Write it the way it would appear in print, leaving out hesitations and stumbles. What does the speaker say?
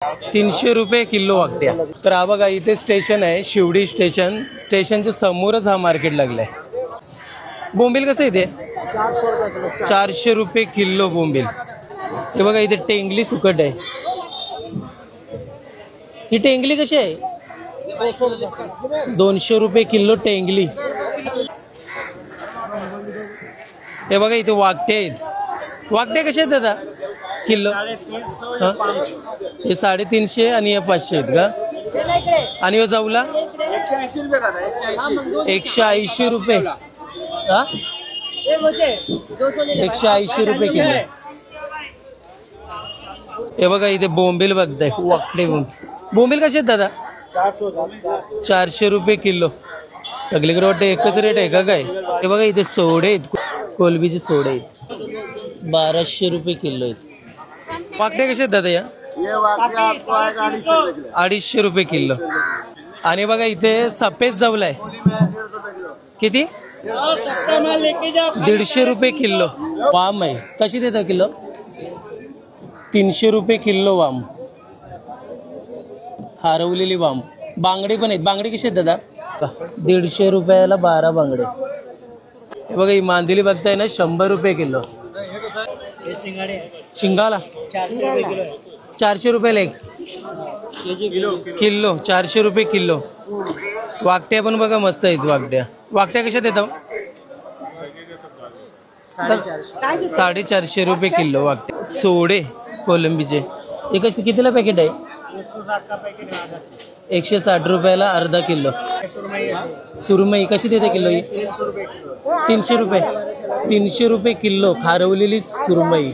300 रुपये किलो वाकट्या। तर हा बघा इथे स्टेशन आहे, शिवडी स्टेशन। स्टेशनच्या समोरच हा मार्केट लागलाय। बोंबील कसं इथे 400 रुपये किलो बोंबील। हे बघा इथे टेंगली सुकट आहे। ही टेंगली कशी आहे? 200 रुपये किलो टेंगली। हे बघा इथे वाकटे आहेत। वाकटे कसे आहेत दादा किलो? हे 350 आणि हे 500 आहेत का? आणि जाऊला 180 रुपये। 180 रुपये किलो। हे बघा इथे बोंबील बघताय, वाकटे बोंबील कसे आहेत दादा? 400 रुपये किलो। सगळीकडे वाटतं एकच रेट आहे का काय? हे बघा इथे सोडे आहेत, कोलबीचे सोडे आहेत, 1200 रुपये किलो आहेत। वाकटे कसे आहेत दादा? या 250 रुपये किलो। आणि बघा इथे सफेद जवलाय, किती? 150 रुपये किलो। वाम आहे, कशी देता किलो? 300 रुपये किलो वाम, खारवलेली वाम। बांगडे पण आहेत, बांगडे कसे आहेत दादा? 150 रुपयाला 12 बांगडे। हे बघा ही मांदिली बघताय ना, 100 रुपये किलो। शिंगाला 400 रुपये एक किलो, 400 रुपये किलो। वाकट्या पण बघा मस्त आहेत वाकट्या। वाकट्या कशा देता? 450 रुपये किलो वाकटे। सोडे कोलंबीचे हे कसे कितीला पॅकेट आहे? 160 रुपयाला अर्धा किलो। सुरमई कशी देते किलो? 300 रुपये। 300 रुपये किलो खारवलेली सुरमई।